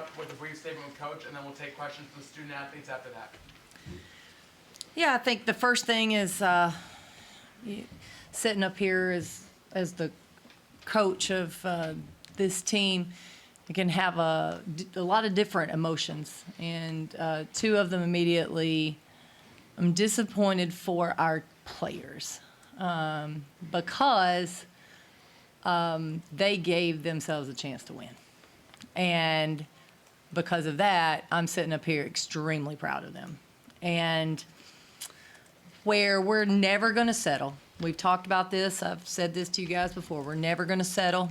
up with a brief statement with Coach, and then we'll take questions from the student athletes after that. Yeah, I think the first thing is sitting up here as the coach of this team. You can have a lot of different emotions, and two of them immediately. I'm disappointed for our players because they gave themselves a chance to win. And because of that, I'm sitting up here extremely proud of them. And where we're never going to settle, we've talked about this, I've said this to you guys before, we're never going to settle.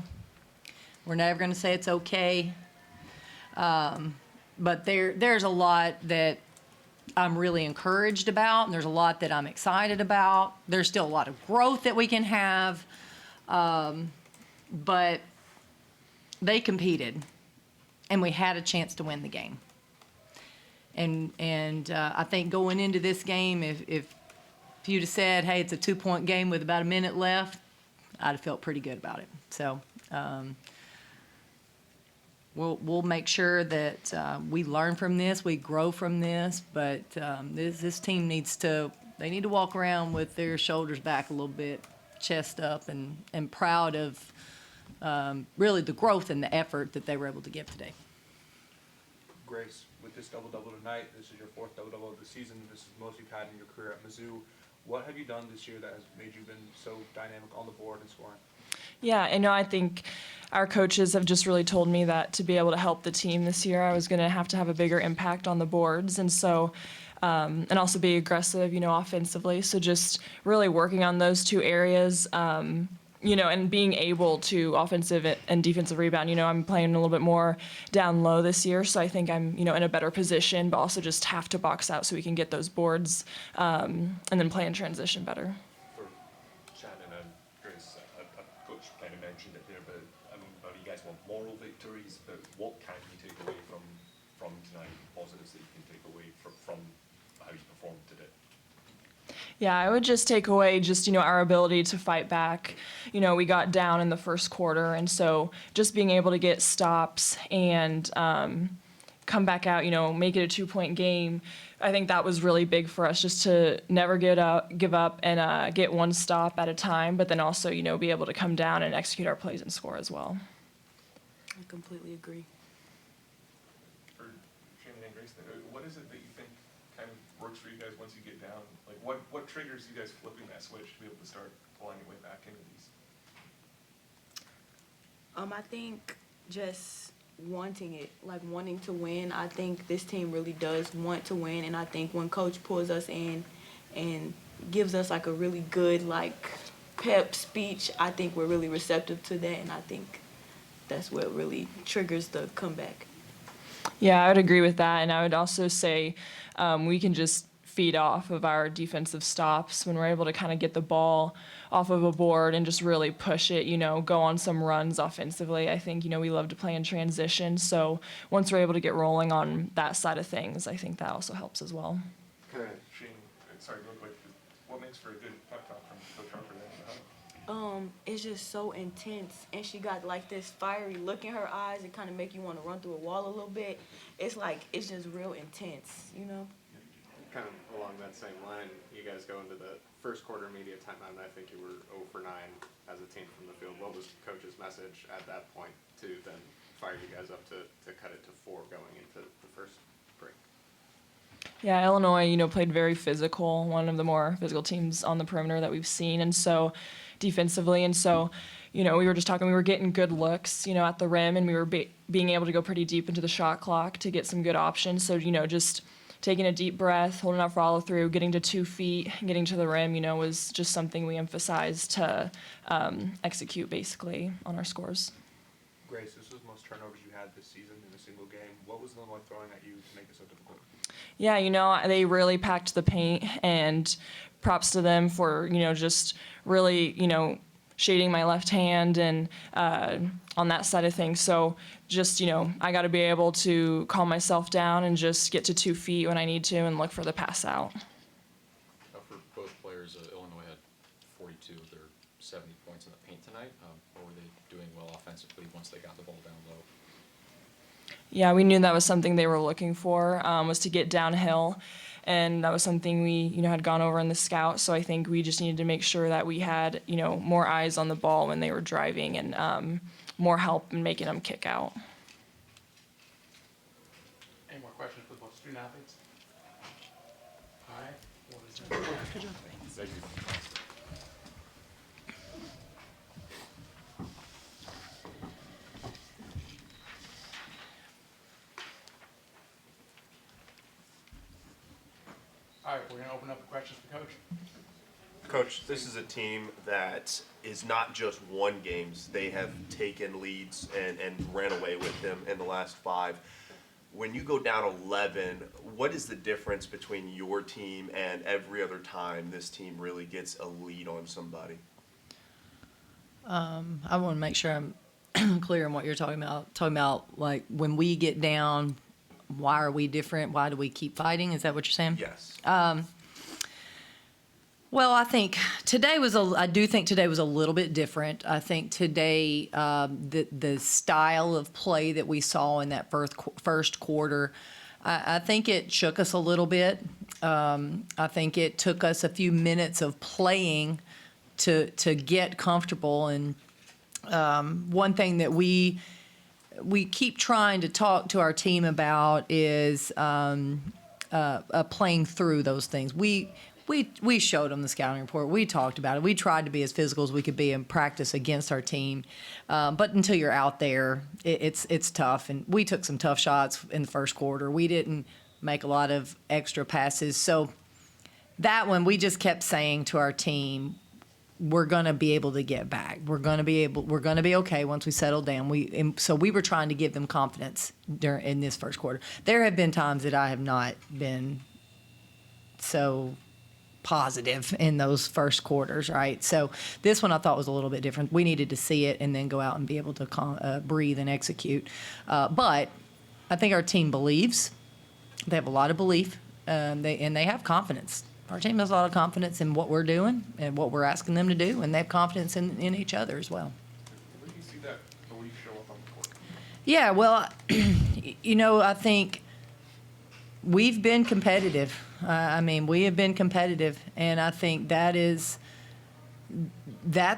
We're never going to say it's okay. But there's a lot that I'm really encouraged about, and there's a lot that I'm excited about. There's still a lot of growth that we can have. But they competed, and we had a chance to win the game. And I think going into this game, if you'd have said, hey, it's a 2-point game with about a minute left, I'd have felt pretty good about it. So we'll make sure that we learn from this, we grow from this, but this team needs to walk around with their shoulders back a little bit, chest up, and proud of really the growth and the effort that they were able to give today. Grace, with this double-double tonight, this is your 4th double-double of the season. This is the most you've had in your career at Mizzou. What have you done this year that has made you been so dynamic on the board and scoring? Yeah, I think our coaches have just really told me that to be able to help the team this year, I was going to have a bigger impact on the boards, and so and also be aggressive, offensively. So just really working on those two areas, and being able to offensive and defensive rebound. I'm playing a little bit more down low this year, so I think I'm, in a better position, but also just have to box out so we can get those boards and then play in transition better. For Shannon and Grace, Coach kind of mentioned it there, but you guys want moral victories, but what can you take away from tonight, positives that you can take away from how you performed today? Yeah, I would just take away just, our ability to fight back. We got down in the first quarter, and so just being able to get stops and come back out, make it a 2-point game, I think that was really big for us, just to never give up and get one stop at a time, but then also, be able to come down and execute our plays and score as well. I completely agree. For Shannon and Grace, what is it that you think kind of works for you guys once you get down? Like, what triggers you guys flipping that switch to be able to start pulling your way back into these? I think just wanting it, like wanting to win. I think this team really does want to win, and I think when Coach pulls us in and gives us like a really good pep speech, I think we're really receptive to that, and I think that's what really triggers the comeback. Yeah, I would agree with that, and I would also say we can just feed off of our defensive stops when we're able to kind of get the ball off of a board and just really push it, go on some runs offensively. I think, we love to play in transition, so once we're able to get rolling on that side of things, I think that also helps as well. Shane, sorry, real quick, what makes for a good pep talk from Coach Harper there? It's just so intense, and she got this fiery look in her eyes and kind of make you want to run through a wall a little bit. It's just real intense, Kind of along that same line, you guys go into the first quarter media timeout, and I think you were 0 for 9 as a team from the field. What was Coach's message at that point to then fire you guys up to cut it to 4 going into the first break? Yeah, Illinois, played very physical, one of the more physical teams on the perimeter that we've seen, and so defensively, and so, we were just talking, we were getting good looks, at the rim, and we were being able to go pretty deep into the shot clock to get some good options, so, just taking a deep breath, holding out follow through, getting to 2 feet, getting to the rim, was just something we emphasized to execute basically on our scores. Grace, this was the most turnovers you had this season in a single game. What was Illinois throwing at you to make it so difficult? Yeah, they really packed the paint, and props to them for, just really, shading my left hand and on that side of things. So just, I got to be able to calm myself down and just get to 2 feet when I need to and look for the pass out. For both players, Illinois had 42 of their 70 points in the paint tonight. Or were they doing well offensively once they got the ball down low? Yeah, we knew that was something they were looking for, was to get downhill. And that was something we, had gone over in the scout. So I think we just needed to make sure that we had, more eyes on the ball when they were driving and more help in making them kick out. Any more questions for both student athletes? All right. What is it? Thank you. All right, we're gonna open up the questions for Coach. Coach, this is a team that is not just won games. They have taken leads and ran away with them in the last 5. When you go down 11, what is the difference between your team and every other time this team really gets a lead on somebody? I want to make sure I'm clear on what you're talking about. Talking about, like, when we get down, why are we different? Why do we keep fighting? Is that what you're saying? Yes. Well, I think I do think today was a little bit different. I think today, the style of play that we saw in that first quarter, I think it shook us a little bit. I think it took us a few minutes of playing to get comfortable. And one thing that we keep trying to talk to our team about is playing through those things. We showed them the scouting report. We talked about it. We tried to be as physical as we could be in practice against our team. But until you're out there, it's tough. And we took some tough shots in the first quarter. We didn't make a lot of extra passes. So that one, we just kept saying to our team, we're going to be able to get back. We're going to be okay once we settle down. So we were trying to give them confidence in this first quarter. There have been times that I have not been so positive in those first quarters, right? So this one I thought was a little bit different. We needed to see it and then go out and be able to breathe and execute. But I think our team believes. They have a lot of belief, and they have confidence. Our team has a lot of confidence in what we're doing and what we're asking them to do, and they have confidence in each other as well. Where do you see that belief show up on the court? Yeah, well, I think we've been competitive. We have been competitive, and I think that's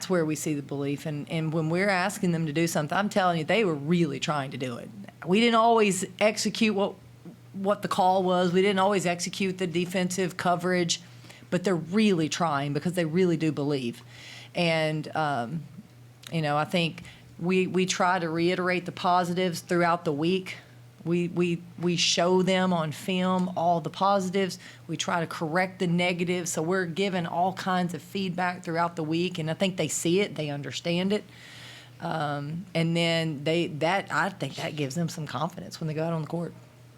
where we see the belief. And when we're asking them to do something, I'm telling you, they were really trying to do it. We didn't always execute what the call was. We didn't always execute the defensive coverage, but they're really trying because they really do believe. And, I think we try to reiterate the positives throughout the week. We show them on film all the positives. We try to correct the negatives. So we're given all kinds of feedback throughout the week, and I think they see it, they understand it. And then I think that gives them some confidence when they go out on the court.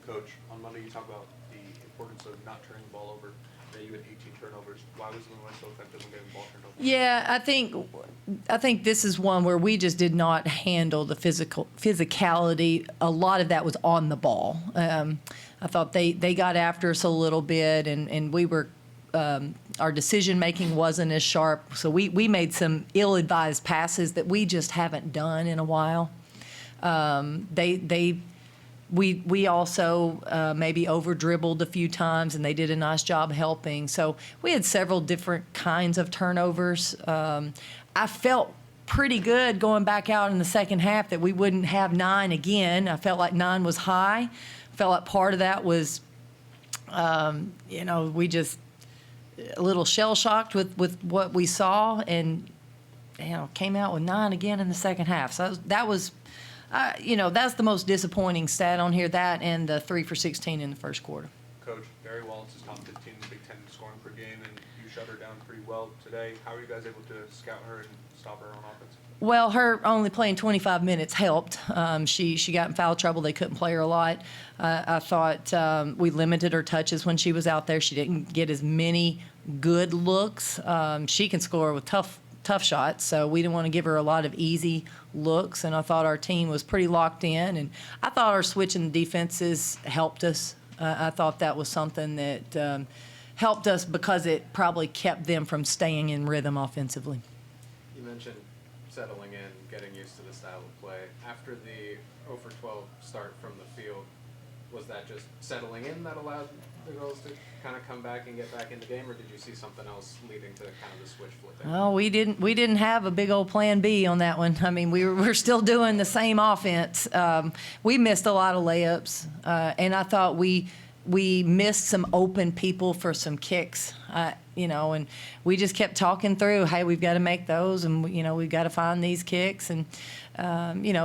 Coach, on Monday you talked about the importance of not turning the ball over. You had 18 turnovers. Why was Illinois so effective in getting the ball turned over? Yeah, I think this is one where we just did not handle the physicality. A lot of that was on the ball. I thought they got after us a little bit, and we were our decision making wasn't as sharp. So we made some ill-advised passes that we just haven't done in a while. We also maybe over-dribbled a few times, and they did a nice job helping. So we had several different kinds of turnovers. I felt pretty good going back out in the second half that we wouldn't have 9 again. I felt like 9 was high. I felt like part of that was, we just a little shell-shocked with what we saw, and, came out with 9 again in the second half. So that was... that's the most disappointing stat on here, that and the 3 for 16 in the first quarter. Coach, Barry Wallace is top 15 in the Big Ten in scoring per game, and you shut her down pretty well today. How are you guys able to scout her and stop her on offense? Well, her only playing 25 minutes helped. She got in foul trouble. They couldn't play her a lot. I thought we limited her touches when she was out there. She didn't get as many good looks. She can score with tough shots, so we didn't want to give her a lot of easy looks, and I thought our team was pretty locked in, and I thought our switching defenses helped us. I thought that was something that helped us because it probably kept them from staying in rhythm offensively. You mentioned settling in, getting used to the style of play. After the 0 for 12 start from the field, was that just settling in that allowed the girls to kind of come back and get back in the game, or did you see something else leading to kind of the switch flipping? Oh, we didn't have a big old plan B on that one. I mean, we're still doing the same offense. We missed a lot of layups, and I thought we missed some open people for some kicks. And we just kept talking through, hey, we've got to make those, and we've got to find these kicks, and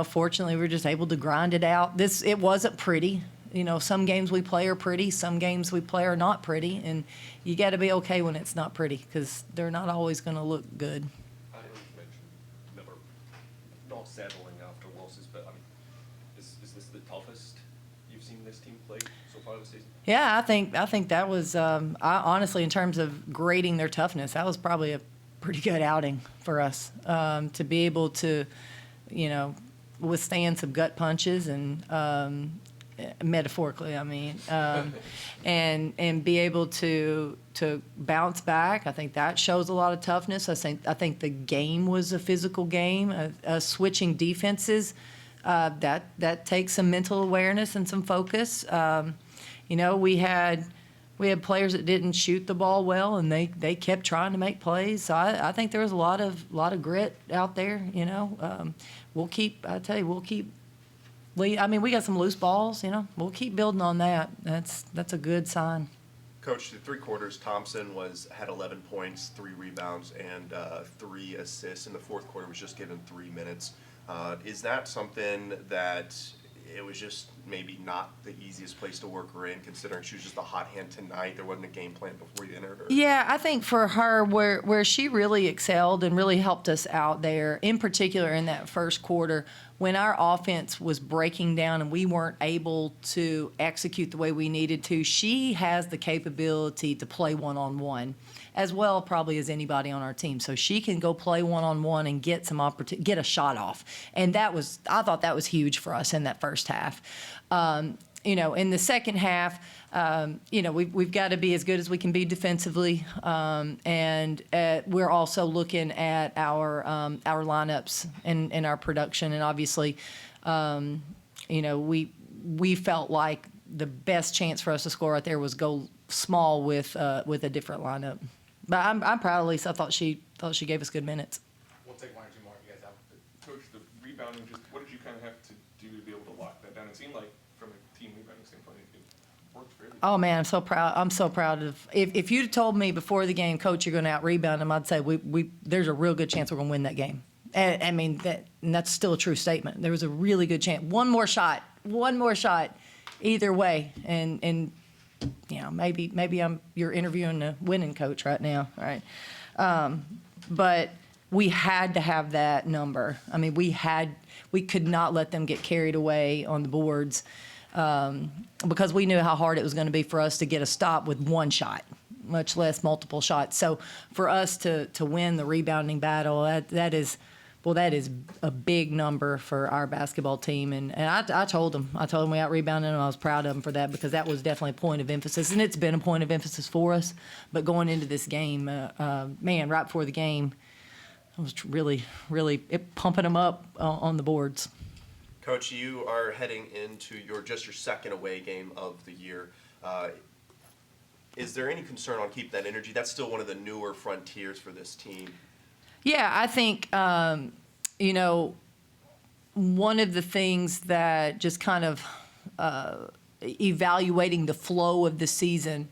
fortunately, we were just able to grind it out. It wasn't pretty. Some games we play are pretty, some games we play are not pretty, and you got to be okay when it's not pretty because they're not always going to look good. I know you've mentioned never not settling after losses, but I mean, is this the toughest you've seen this team play so far this season? Yeah, I think that was honestly, in terms of grading their toughness, that was probably a pretty good outing for us to be able to, withstand some gut punches and. Metaphorically, I mean, and be able to bounce back. I think that shows a lot of toughness. I think the game was a physical game. Switching defenses, that takes some mental awareness and some focus. We had players that didn't shoot the ball well, and they kept trying to make plays. So I think there was a lot of grit out there. We'll keep I mean, we got some loose balls, We'll keep building on that. That's a good sign. Coach, through 3 quarters, Thompson had 11 points, 3 rebounds, and 3 assists. In the fourth quarter, was just given 3 minutes. Is that something that it was just maybe not the easiest place to work her in, considering she was just a hot hand tonight? There wasn't a game plan before you entered her. Yeah, I think for her, where she really excelled and really helped us out there, in particular in that first quarter, when our offense was breaking down and we weren't able to execute the way we needed to, she has the capability to play one-on-one as well probably as anybody on our team. So she can go play one-on-one and get some get a shot off. And I thought that was huge for us in that first half. In the second half, we've got to be as good as we can be defensively, and we're also looking at our lineups and our production. And obviously, we felt like the best chance for us to score right there was go small with a different lineup. But I'm proud of Lisa. I thought she gave us good minutes. We'll take 1 or 2 more if you guys have. Coach, the rebounding, just what did you kind of have to do to be able to lock that down? It seemed like from a team rebounding standpoint, it worked fairly well. Oh man, I'm so proud. I'm so proud of. If you'd told me before the game, Coach, you're going to out rebound them, I'd say there's a real good chance we're going to win that game. And, I mean and that's still a true statement. There was a really good chance. One more shot, either way, and maybe you're interviewing a winning coach right now, right? But we had to have that number. I mean, we could not let them get carried away on the boards because we knew how hard it was going to be for us to get a stop with one shot, much less multiple shots. So for us to win the rebounding battle, that is a big number for our basketball team. And I told them we out-rebounded them. I was proud of them for that because that was definitely a point of emphasis. And it's been a point of emphasis for us. But going into this game, right before the game, I was really, really pumping them up on the boards. Coach, you are heading into your second away game of the year. Is there any concern on keeping that energy? That's still one of the newer frontiers for this team. Yeah, I think, one of the things that just kind of evaluating the flow of the season,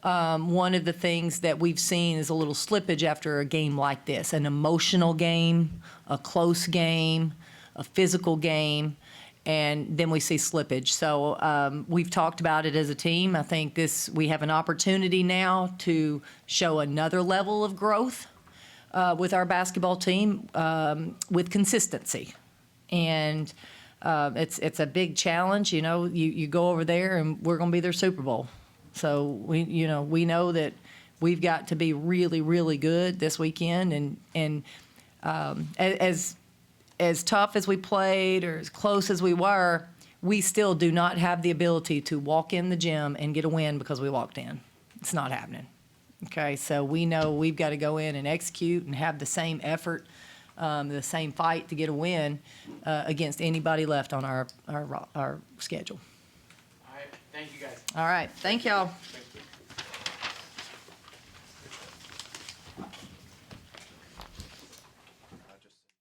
one of the things that we've seen is a little slippage after a game like this, an emotional game, a close game, a physical game, and then we see slippage. So we've talked about it as a team. I think we have an opportunity now to show another level of growth with our basketball team with consistency. And it's a big challenge. You go over there and we're going to be their Super Bowl. So we know that we've got to be really, really good this weekend. And as tough as we played or as close as we were, we still do not have the ability to walk in the gym and get a win because we walked in. It's not happening. Okay, so we know we've got to go in and execute and have the same effort the same fight to get a win against anybody left on our schedule. All right, thank you guys. All right, thank y'all. Thanks, Chris.